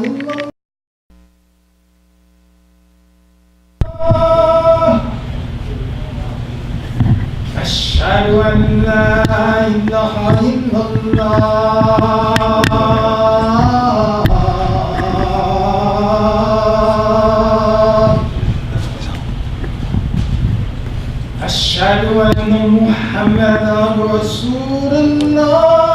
إلا أشهد أن لا إله إلا الله أشهد أن محمدا رسول الله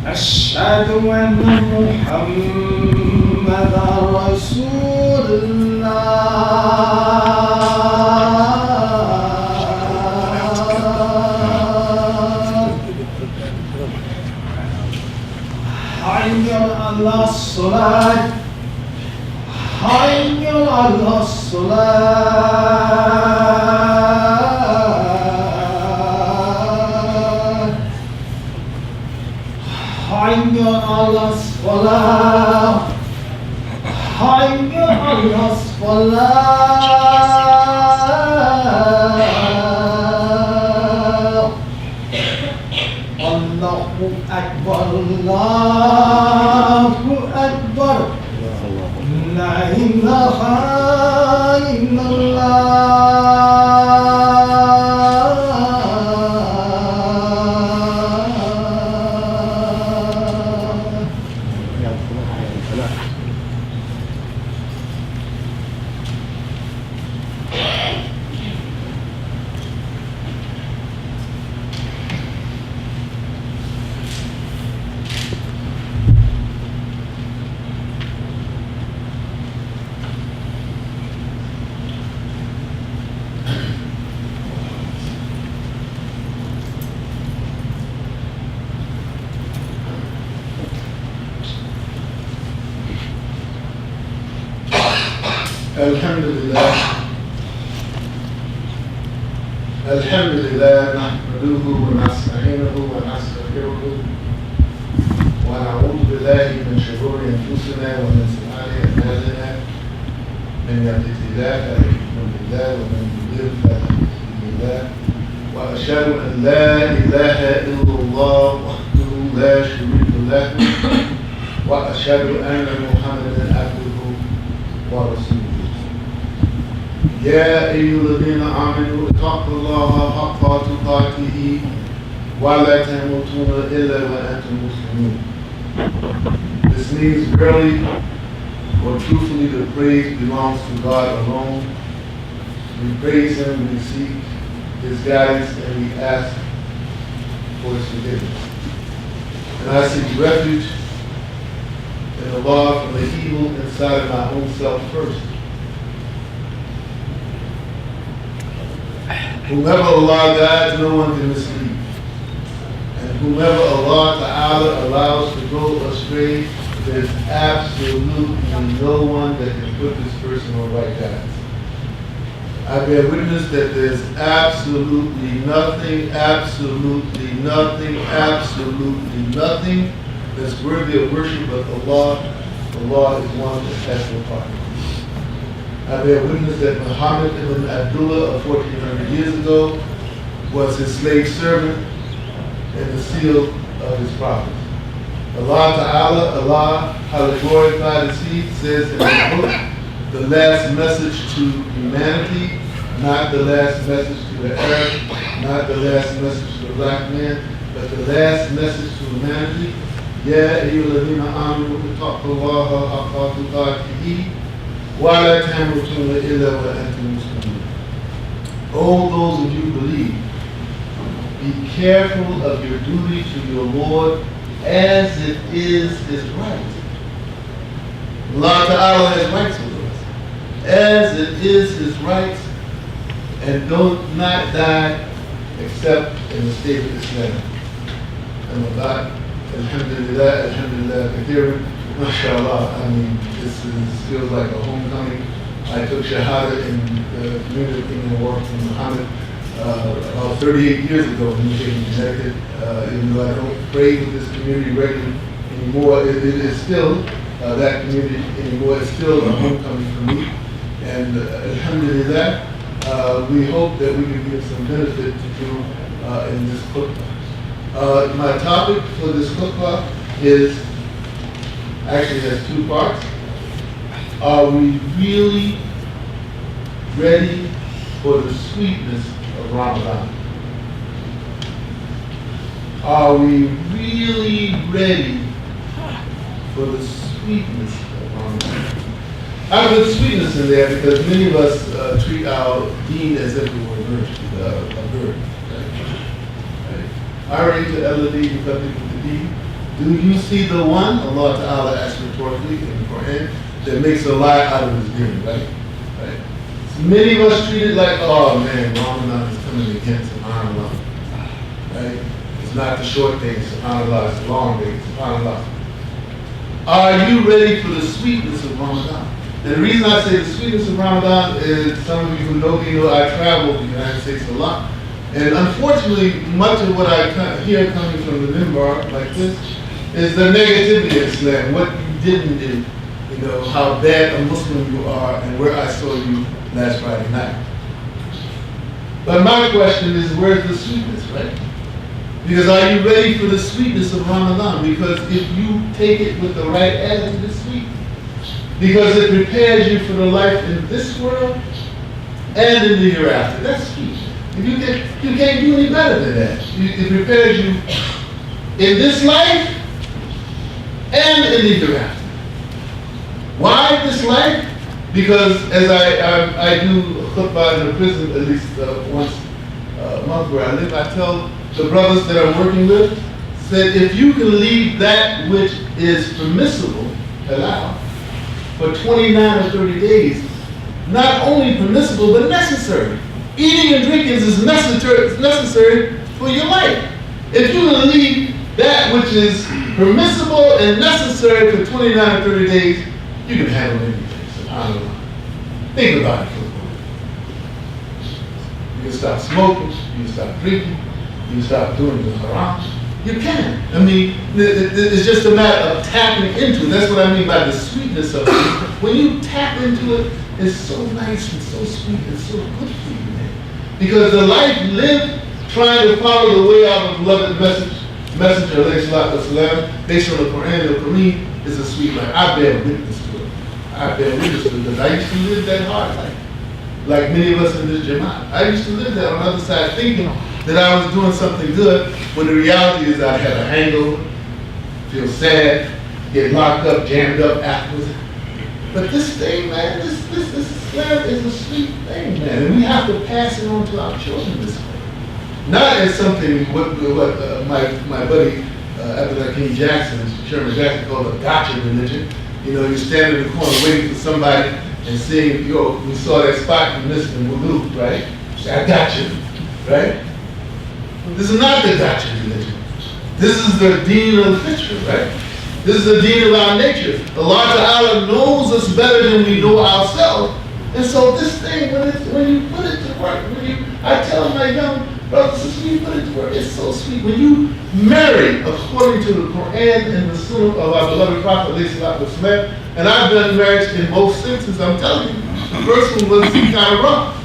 أشهد أن محمدا رسول الله حي على الصلاة حي على الصلاة حي على الصلاة حي على الصلاة الله أكبر الله أكبر لا إله إلا الحمد لله الحمد لله نحمده ونستعينه ونستغفره ونعوذ بالله من شرور انفسنا ومن سيئات اعمالنا من يهده الله فلا مضل له ومن يضلل فلا هادي له واشهد ان لا اله الا الله وحده لا شريك له واشهد ان محمدا عبده ورسوله يا أيها الذين آمنوا اتقوا الله حق تقاته ولا تموتن إلا وأنتم مسلمون. This means really or truthfully the praise belongs to God alone. We praise Him, we seek His guidance, and we ask for His forgiveness. And I seek refuge in Allah from the evil inside of my own self first. Whomever Allah guides, no one can mislead. And whomever Allah Ta'ala allows to go astray, there's absolutely no one that can put this person on right guidance. I bear witness that there's absolutely nothing that's worthy of worship but Allah. Allah is one that has no partner. I bear witness that Muhammad ibn Abdullah of 1400 years ago was his slave servant and the seal of his prophet. Allah Ta'ala, Allah, highly glorified as He says in His book, the last message to humanity, not the last message to the Arab, not the last message to the black man, but the last message to humanity. Ya ayyuhalladhina amanu ittaqullaha haqqa tuqatihi وَلَا تَمُوتُنَّ إِلَّا وَأَنْتُمْ مُسْلِمُونَ. All those of you who believe, be careful of your duty to your Lord as it is His right. Allah Ta'ala has rights with us. As it is His right, and don't not die except in the state of Islam. And Allah, alhamdulillah, alhamdulillah, kathiran. MashaAllah, I mean, this feels like a homecoming. I took Shahada in the community and worked from Muhammad about 38 years ago in New Haven, Connecticut. Even though I don't pray with this community regularly anymore, it is still that community anymore. It's still a homecoming for me. And alhamdulillah, we hope that we can give some benefit to you in this khutbah. My topic for this khutbah actually has two parts. Are we really ready for the sweetness of Ramadan? Are we really ready for the sweetness of Ramadan? I put sweetness in there because many of us treat our deen as if it were a bird. Right? To Eladi, do you see the one, Allah Ta'ala asked rhetorically in the Quran, that makes a lie out of his deen, right? So many of us treat it like, oh man, Ramadan is coming again, subhanAllah. Right? It's not the short thing, subhanAllah, it's the long thing, subhanAllah. Are you ready for the sweetness of Ramadan? And the reason I say the sweetness of Ramadan is, some of you who know me know I travel the United States a lot. And unfortunately, much of what I hear coming from the minbar like this is the negativity of Islam, what you didn't do, you know, how bad a Muslim you are, and where I saw you last Friday night. But my question is, where's the sweetness, right? Because are you ready for the sweetness of Ramadan? Because if you take it with the right attitude, it's sweet. Because it prepares you for the life in this world and in the hereafter. That's sweet. You can't do any better than that. It prepares you in this life and in the hereafter. Why this life? Because as I do khutbah in the prison at least once a month where I live, I tell the brothers that I'm working with, said if you can leave that which is permissible, halal, for 29 or 30 days, not only permissible but necessary. Eating and drinking is necessary for your life. If you can leave that which is permissible and necessary for 29 or 30 days, you can handle anything. SubhanAllah. Think about it for a moment. You can stop smoking, you can stop drinking, you can stop doing the haram. You can. I mean, it's just a matter of tapping into it. That's what I mean by the sweetness of it. When you tap into it, it's so nice and so sweet and so good for you, man. Because the life lived trying to follow the way of the beloved messenger, based on the Quran and the Quran, is a sweet life. I bear witness to it. I bear witness to it because I used to live that hard life. Like many of us in this Jumah. I used to live that on the other side thinking that I was doing something good, when the reality is I had a hangover, feel sad, get locked up, jammed up afterwards. But this thing, man, this Islam is a sweet thing, man. And we have to pass it on to our children this way. Not as something, what my buddy, Abdullah King Jackson, Sherman Jackson, called a gotcha religion. You know, you stand in the corner waiting for somebody and saying, yo, we saw that spot you missed in Wudu, right? Say, I got you, right? This is not the gotcha religion. This is the deen of the fitra, right? This is the deen of our nature. Allah Ta'ala knows us better than we know ourselves. And so this thing, when you put it to work, I tell my young brothers and sisters, when you put it to work, it's so sweet. When you marry according to the Quran and the Sunnah of our beloved Prophet, and I've done marriage in both senses, I'm telling you. The first one was kind of rough.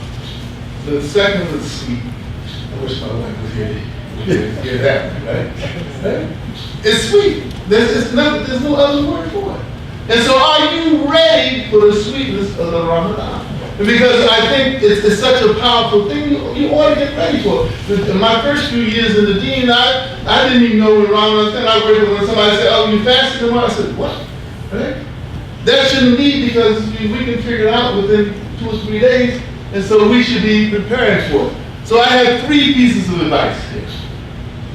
The second was sweet. I wish my wife was here to hear that one, right? It's sweet. There's no other word for it. And so are you ready for the sweetness of the Ramadan? Because I think it's such a powerful thing, you ought to get ready for it. In my first few years in the deen, I didn't even know when Ramadan was. I worked when somebody said, oh, you fasted tomorrow? I said, what? Right? That shouldn't be, because we can figure it out within 2 or 3 days, and so we should be prepared for it. So I have 3 pieces of advice here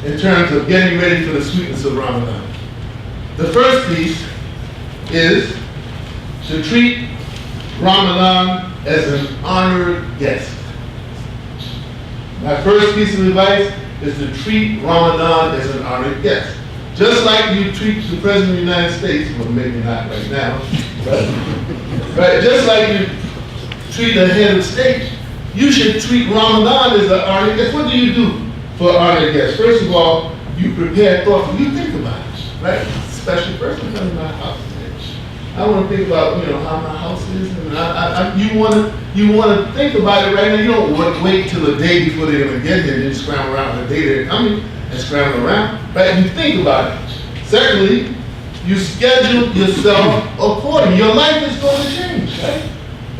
in terms of getting ready for the sweetness of Ramadan. The first piece is to treat Ramadan as an honored guest. My first piece of advice is to treat Ramadan as an honored guest. Just like you treat the President of the United States, well maybe not right now, but just like you treat the head of state, you should treat Ramadan as an honored guest. What do you do for an honored guest? First of all, you prepare thoughtfully. You think about it, right? Special person coming to my house. I I want to think about, how my house is. And you want to think about it right now. You don't wait till the day before they're going to get here and then scramble around the day they're coming and scramble around, right? You think about it. Secondly, you schedule yourself accordingly. Your life is going to change, right?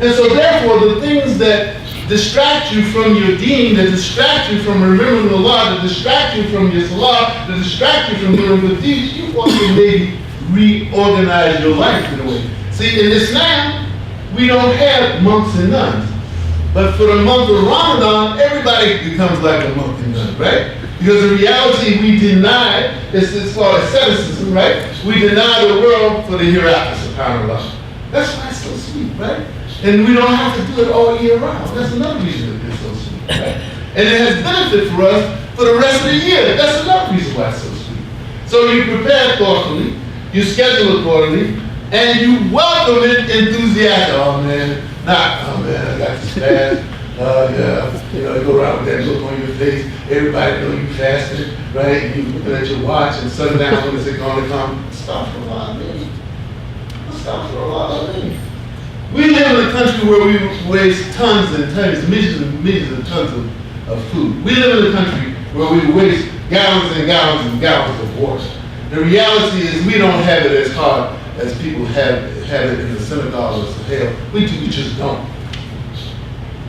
And so therefore, the things that distract you from your deen, that distract you from remembering the law, that distract you from your salah, that distract you from doing good deeds, you want to maybe reorganize your life in a way. See, in Islam, we don't have monks and nuns. But for the month of Ramadan, everybody becomes like a monk and nun, right? Because in reality, we deny, it's called asceticism, right? We deny the world for the hereafter, subhanAllah. That's why it's so sweet, right? And we don't have to do it all year round. That's another reason that it's so sweet, right? And it has benefit for us for the rest of the year. That's another reason why it's so sweet. So you prepare thoughtfully, you schedule accordingly, and you welcome it enthusiastically. Oh man, I got this fast. You go around with that look on your face. Everybody know you fasting, right? You looking at your watch and sundown, when is it going to come? Stop for a lot of me. Stop for a lot of me. We live in a country where we waste tons and tons, millions and millions of tons of food. We live in a country where we waste gallons and gallons and gallons of water. The reality is we don't have it as hard as people have it in the synagogue or Sahel. We just don't.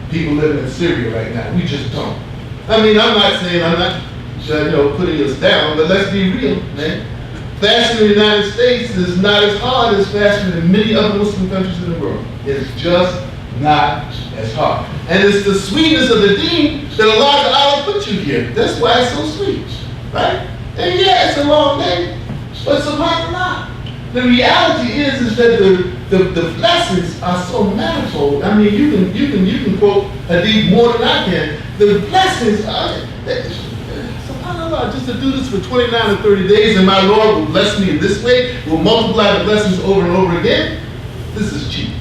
People living in Syria right now, we just don't. I mean, I'm not putting us down, but let's be real, man. Fasting in the United States is not as hard as fasting in many other Muslim countries in the world. It's just not as hard. And it's the sweetness of the deen that Allah Ta'ala put you here. That's why it's so sweet, right? And yeah, it's a long day, but subhanAllah. The reality is that the blessings are so manifold. I mean, you can quote hadith more than I can. The blessings are, subhanAllah, just to do this for 29 or 30 days, and my Lord will bless me in this way, will multiply the blessings over and over again. This is cheap.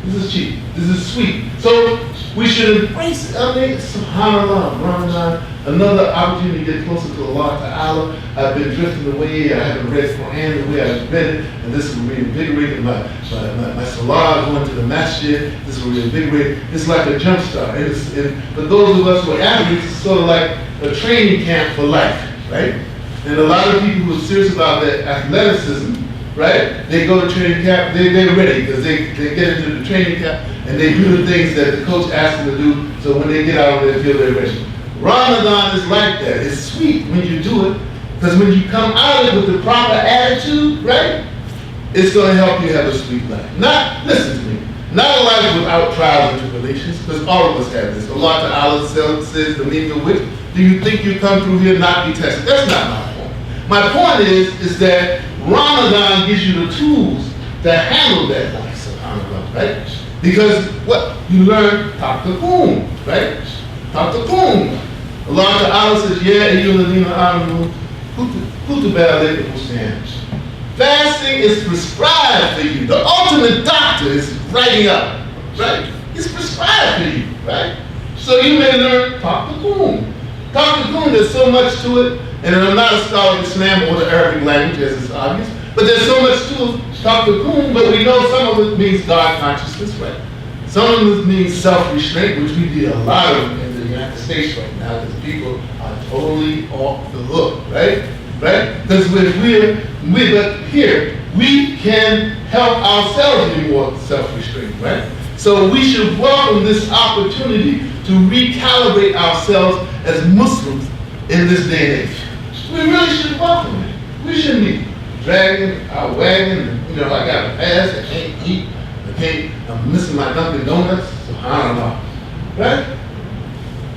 This is cheap. This is sweet. So we should embrace it. I mean, subhanAllah, Ramadan, another opportunity to get closer to Allah Ta'ala. I've been drifting away. I haven't read Quran the way I've read it, and this will reinvigorate my salah going to the masjid. This will reinvigorate. It's like a jump start. And for those of us who are athletes, it's sort of like a training camp for life, right? And a lot of people who are serious about their athleticism, right? They go to training camp, they're ready because they get into the training camp and they do the things that the coach asks them to do, so when they get out of there, they feel they're ready. Ramadan is like that. It's sweet when you do it, because when you come out of it with the proper attitude, right, it's going to help you have a sweet life. Listen to me, not a life without trials and tribulations, because all of us have this. Allah Ta'ala says, the meaning of which, do you think you come through here not be tested? That's not my point. My point is that Ramadan gives you the tools to handle that life, subhanAllah, right? Because what? You learn taqakum, right? Taqakum. Allah Ta'ala says, Ya ayyuhalladhina amanu kutiba alaykum as-siyam. Fasting is prescribed for you. The ultimate doctor is writing up, right? It's prescribed for you, right? So you may learn taqakum. Taqakum, there's so much to it. And I'm not a scholar of Islam or the Arabic language, as is obvious, but there's so much to taqakum, but we know some of it means God consciousness, right? Some of it means self-restraint, which we did a lot of in the United States right now, because people are totally off the hook, right? Right? Because but here, we can help ourselves be more self-restraint, right? So we should welcome this opportunity to recalibrate ourselves as Muslims in this day and age. We really should welcome it. We shouldn't be dragging our wagon, and, I got to fast, I can't eat, I'm missing my Dunkin' Donuts, subhanAllah, right?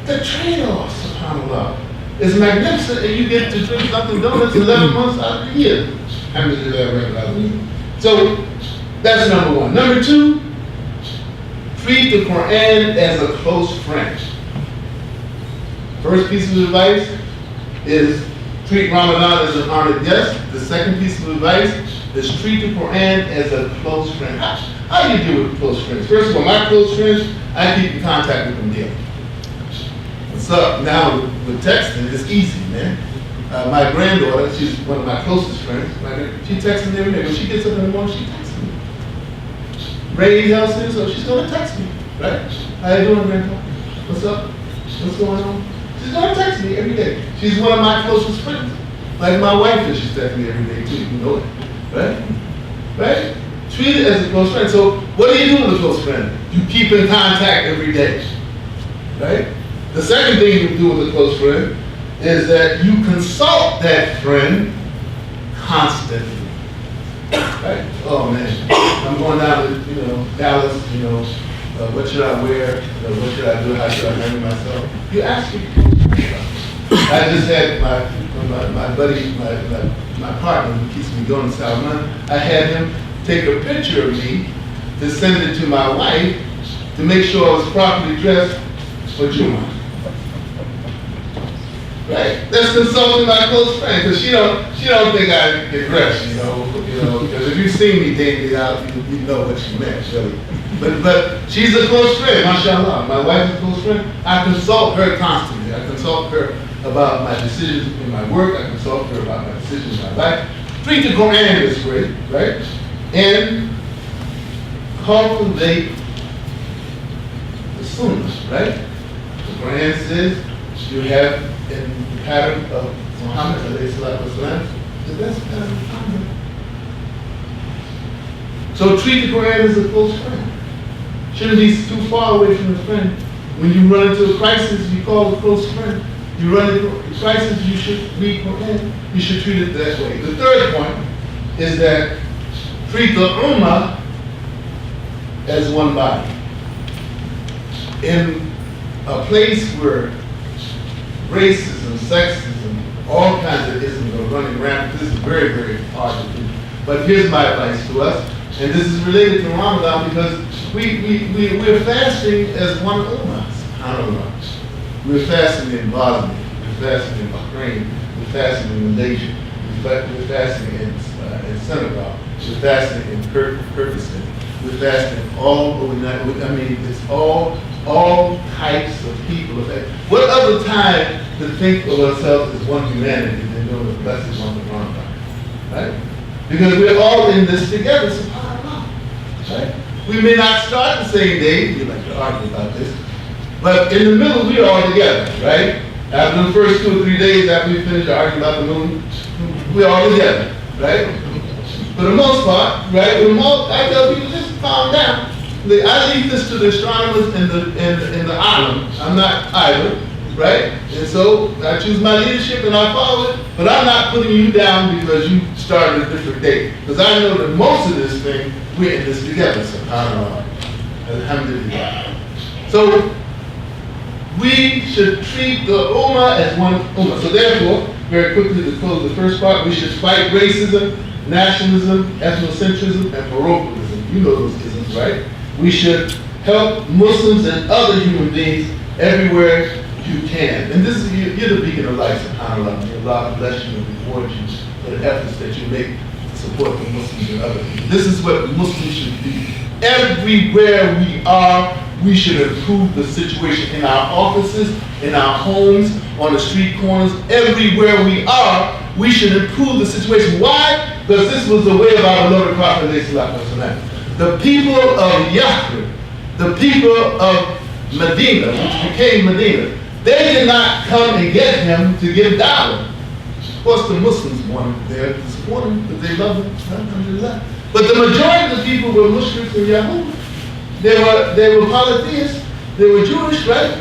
The trade-off, subhanAllah, is magnificent, and you get to drink Dunkin' Donuts 11 months out of the year. How many do that regularly? So, that's number one. Number two, treat the Quran as a close friend. First piece of advice is treat Ramadan as an honored guest. The second piece of advice is treat the Quran as a close friend. How do you deal with close friends? First of all, my close friends, I keep in contact with them daily. What's up? Now with texting, it's easy, man. My granddaughter, she's one of my closest friends, she texts me every day. When she gets up in the morning, she texts me. Rainy house is, so she's gonna text me, right? How you doing, Grandpa? What's up? What's going on? She's gonna text me every day. She's one of my closest friends. Like my wife is, she's texting me every day too, you know it, right? Right? Treat it as a close friend. So what do you do with a close friend? You keep in contact every day, right? The second thing you do with a close friend is that you consult that friend constantly. Right? Oh man, I'm going down to Dallas. What should I wear? What should I do? How should I handle myself? You ask your close friend. I just had my buddy, my partner who keeps me going in South London. I had him take a picture of me to send it to my wife to make sure I was properly dressed for Jumah. Right? That's consulting my close friend, because she don't think I get dressed, because if you've seen me dating out, you know what she meant, really. But she's a close friend, mashallah. My wife's a close friend. I consult her constantly. I consult her about my decisions in my work. I consult her about my decisions in my life. Read the Quran this way, right? And cultivate the Sunnah, right? The Quran says you have in the pattern of Muhammad, the best pattern of Muhammad. So treat the Quran as a close friend. Shouldn't be too far away from the friend. When you run into a crisis, you call a close friend. You run into a crisis, you should read Quran. You should treat it that way. The third point is that treat the Ummah as one body. In a place where racism, sexism, all kinds of isms are running rampant, this is very, very hard to do. But here's my advice to us, and this is related to Ramadan, because we're fasting as one Ummah, subhanAllah. We're fasting in Bosnia, we're fasting in Bahrain, we're fasting in Malaysia, we're fasting in Senegal, we're fasting in Kyrgyzstan, we're fasting all over it's all types of people. What other time to think of ourselves as one humanity than doing the blessed month of Ramadan, right? Because we're all in this together, subhanAllah, right? We may not start the same day, we like to argue about this, but in the middle we're all together, right? After the first 2 or 3 days after we finish arguing about the moon, we're all together, right? For the most part, right? I tell people, just calm down. I leave this to the astronomers and the island. I'm not either, right? And so I choose my leadership and I follow it, but I'm not putting you down because you started a different day. Because I know that most of this thing, we're in this together, subhanAllah. Alhamdulillah. So we should treat the Ummah as one Ummah. So therefore, very quickly to close the first part, we should fight racism, nationalism, ethnocentrism, and parochialism. You know those isms, right? We should help Muslims and other human beings everywhere you can. And this is, you're the beacon of light, subhanAllah. May Allah bless you and reward you for the efforts that you make to support the Muslims and other people. This is what Muslims should be. Everywhere we are, we should improve the situation in our offices, in our homes, on the street corners. Everywhere we are, we should improve the situation. Why? Because this was the way of our beloved Prophet. The people of Yathrib, the people of Medina, which became Medina, they did not come and get him to give dawah. Of course, the Muslims wanted there to support him because they loved him. Alhamdulillah. But the majority of the people were Mushriks and Yahud. They were polytheists. They were Jewish, right?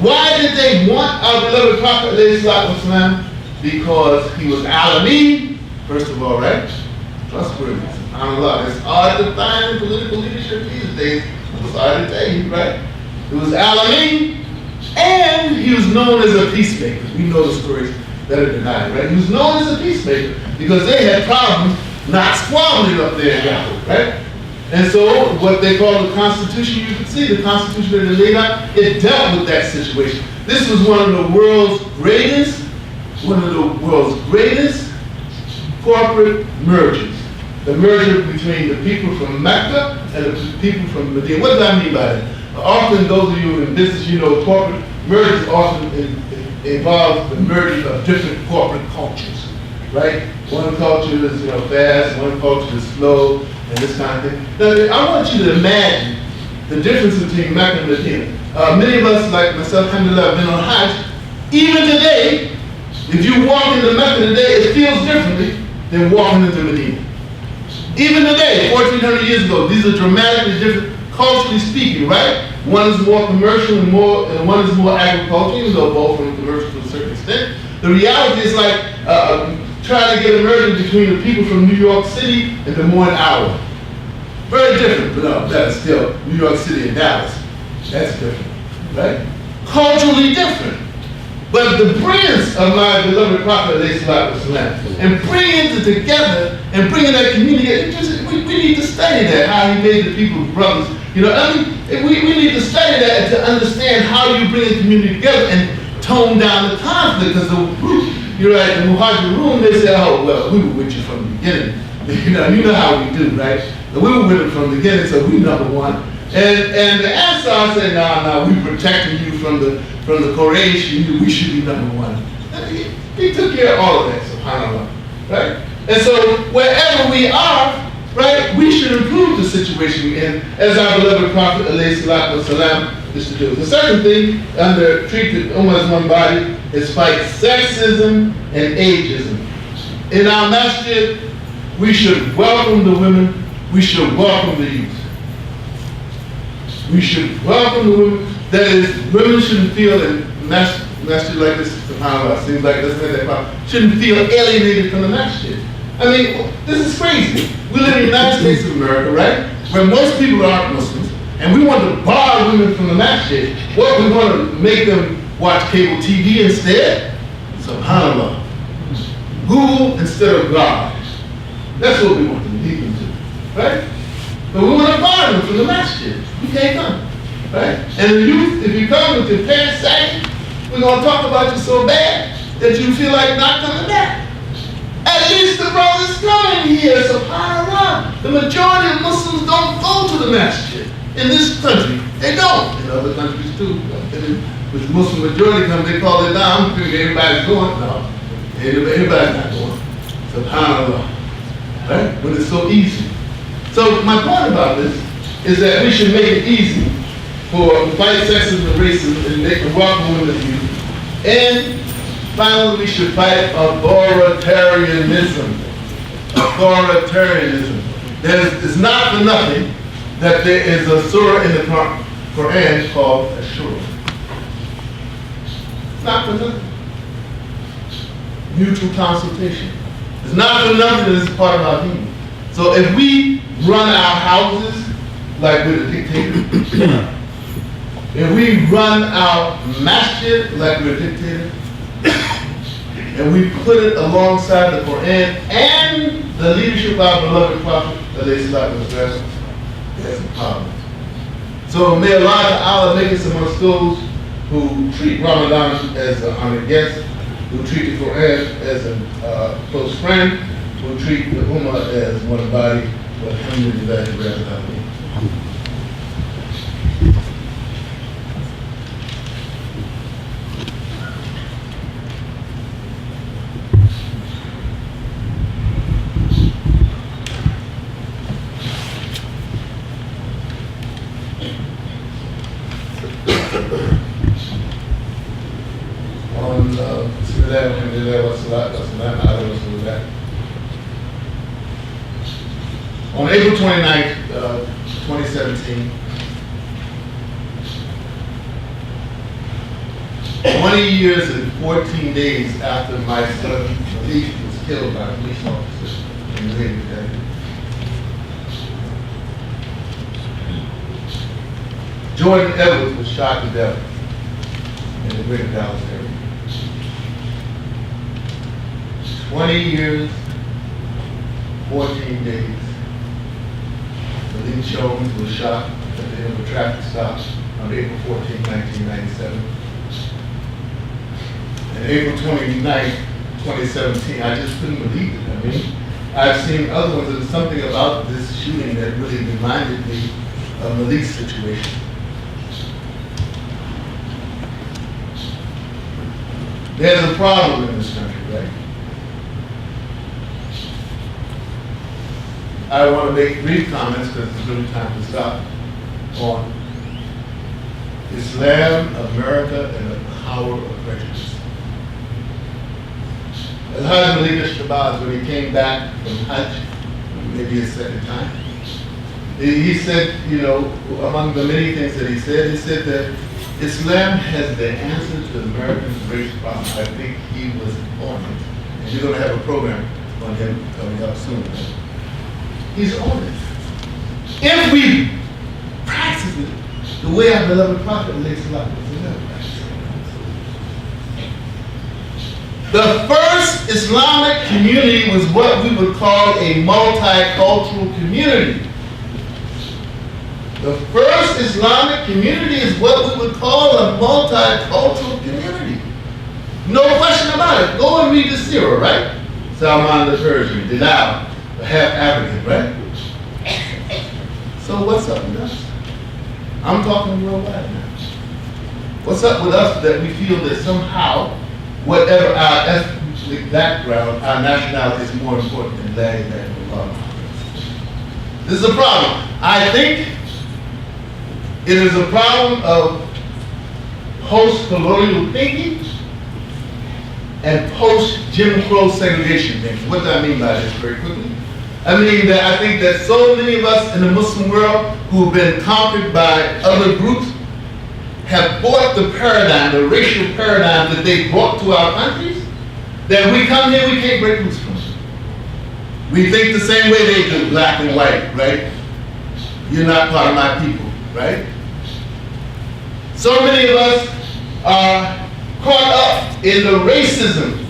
Why did they want our beloved Prophet ﷺ? Because he was Alameen, first of all, right? Trustworthy. SubhanAllah. It's hard to find political leadership these days. It was hard to tell you, right? It was Alameen, and he was known as a peacemaker. We know the stories that are denied, right? He was known as a peacemaker because they had problems not squabbling up there in Yahoo, right? And so what they call the Constitution, you can see the Constitution that they laid out, it dealt with that situation. This was one of the world's greatest corporate mergers. The merger between the people from Mecca and the people from Medina. What do I mean by that? Often, those of you in business, you know, corporate mergers often involves the merging of different corporate cultures, right? One culture is fast, one culture is slow, and this kind of thing. Now, I want you to imagine the difference between Mecca and Medina. Many of us, like myself, alhamdulillah, have been on Hajj. Even today, if you walk into Mecca today, it feels differently than walking into Medina. Even today, 1,400 years ago, these are dramatically different, culturally speaking, right? One is more commercial and one is more agricultural, even though both are commercial to a certain extent. The reality is like trying to get a merger between the people from New York City and Des Moines, Iowa. Very different, but no, that's still New York City and Dallas. That's different, right? Culturally different. But the brilliance of my beloved Prophet and bringing it together and bringing that community, we need to study that, how he made the people brothers. We need to study that and to understand how you bring a community together and tone down the conflict. Because you're right, the Muhajirun, they say, oh, well, we were with you from the beginning. You know how we do, right? We were with them from the beginning, so we number one. And the Ansar say, no, we protecting you from the Quraysh, we should be number one. He took care of all of that, subhanAllah, right? And so wherever we are, right, we should improve the situation we're in, as our beloved Prophet ﷺ is to do. The second thing under treated Ummah's one body is fight sexism and ageism. In our masjid, we should welcome the women, we should welcome the youth. We should welcome the women. That is, women shouldn't feel in masjid like this, subhanAllah, seems like that's not that problem, shouldn't feel alienated from the masjid. I mean, this is crazy. We live in the United States of America, right? Where most people aren't Muslims, and we want to bar women from the masjid. What, we want to make them watch cable TV instead? SubhanAllah. Google instead of God. That's what we want to lead them to, right? But we want to bar them from the masjid. You can't come, right? And the youth, if you come with your pants sagging, we're going to talk about you so bad that you feel like not coming back. At least the brothers coming here, subhanAllah. The majority of Muslims don't go to the masjid in this country. They don't. In other countries too. With Muslim majority come, they call it down. I'm thinking everybody's going. No, everybody's not going. SubhanAllah. Right? But it's so easy. So my point about this is that we should make it easy for fight sexism and racism and make the welcome women of youth. And finally, we should fight authoritarianism. Authoritarianism. It's not for nothing that there is a surah in the Quran called Ashura. It's not for nothing. Mutual consultation. It's not for nothing that it's part of our deen. So if we run our houses like we're the dictator, if we run our masjid like we're a dictator, and we put it alongside the Quran and the leadership of our beloved Prophet, that's a problem. So may Allah Ta'ala make us amongst those who treat Ramadan as an honored guest, who treat the Quran as a close friend, who treat the Ummah as one body. Alhamdulillah, Rabbil Alamin. On April 29th, 2017, 20 years and 14 days after my son Malik was killed by a police officer in the Raven area. Jordan Edwards was shot to death in the greater Dallas area. 20 years, 14 days. Malik Jones was shot at the end of a traffic stop on April 14, 1997. And April 29, 2017, I just couldn't believe it. I mean, I've seen other ones. There's something about this shooting that really reminded me of Malik's situation. There's a problem in this country, right? I want to make brief comments because it's really time to stop on Islam, America, and the power of prejudice. Al-Hajj Malik al-Shabazz, when he came back from Hajj, maybe his second time, he said, you know, among the many things that he said that Islam has the answer to America's race problem. I think he was on it. And you're going to have a program on him coming up soon. He's on it. If we practice it the way our beloved Prophet was the first Islamic community was what we would call a multicultural community. The first Islamic community is what we would call a multicultural community. No question about it. Go and read the Sirah, right? Salman the Persian, Bilal, half African, right? So what's up with us? I'm talking worldwide now. What's up with us that we feel that somehow, whatever our ethnic background, our nationality is more important than La ilaha illallah. This is a problem. I think it is a problem of post-colonial thinking and post-Jim Crow segregation thinking. What do I mean by this very quickly? I mean that I think that so many of us in the Muslim world who have been conquered by other groups have bought the paradigm, the racial paradigm that they brought to our countries, that we come here, we can't break loose from it. We think the same way they do, black and white, right? You're not part of my people, right? So many of us are caught up in the racism.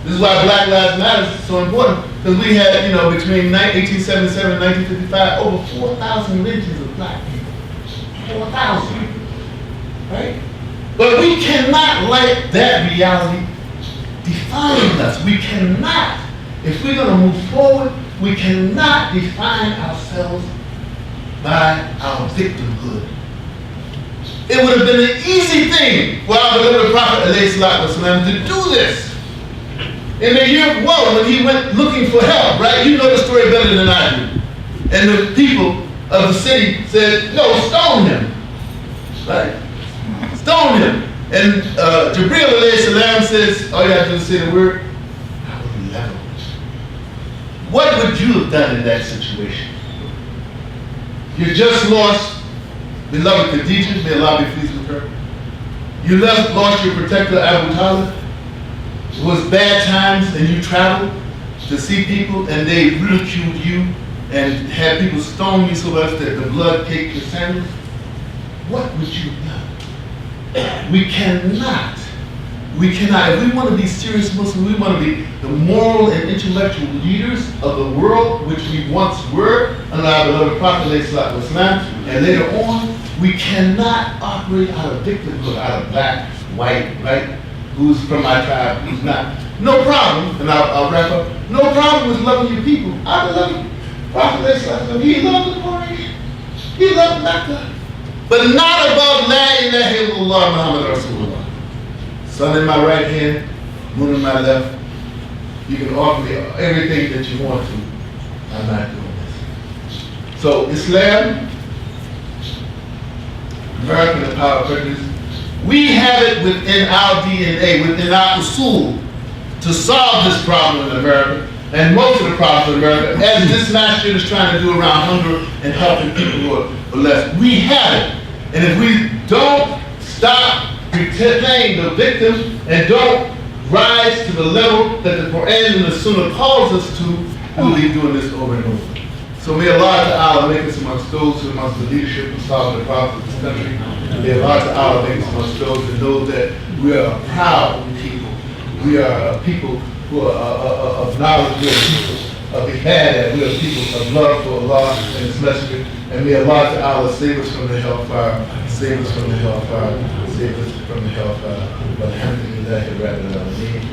This is why Black Lives Matter is so important, because we had, you know, between 1877 and 1955, over 4,000 lynchings of black people. 4,000, right? But we cannot let that reality define us. We cannot, if we're going to move forward, we cannot define ourselves by our victimhood. It would have been an easy thing for our beloved Prophet ﷺ to do this. In the year of woe, when he went looking for help, right? You know the story better than I do. And the people of the city said, no, stone him, right? Stone him. And Jibreel ﷺ says, all you have to do is say the word, I will level it. What would you have done in that situation? You just lost beloved Khadijah, may Allah be pleased with her. You lost your protector Abu Talib. It was bad times and you traveled to see people and they ridiculed you and had people stone you so much that the blood caked your sandals. What would you have done? We cannot, if we want to be serious Muslims, we want to be the moral and intellectual leaders of the world, which we once were under our beloved Prophet ﷺ, and later on, we cannot operate out of victimhood, out of black, white, right? Who's from my tribe, who's not. No problem, and I'll wrap up. No problem with loving your people. I love Prophet ﷺ. He loved the Quraysh. He loved Mecca. But not above La ilaha illallah Muhammad Rasulullah. Sun in my right hand, moon in my left. You can offer me everything that you want to. I'm not doing this. So Islam, American, the power of prejudice, we have it within our DNA, within our usul, to solve this problem in America, and most of the problems in America, as this masjid is trying to do around hunger and helping people who are less. We have it. And if we don't stop playing the victim and don't rise to the level that the Quran and the Sunnah calls us to, we'll be doing this over and over. So may Allah Ta'ala make us amongst those who amongst the leadership and solve the problems of this country. May Allah Ta'ala make us amongst those who know that we are a proud people. We are a people who are of knowledge. We are people of ibadah. We are people of love for Allah and His Messenger. And may Allah Ta'ala save us from the hellfire. Save us from the hellfire. Save us from the hellfire. Alhamdulillahi Rabbil Alameen.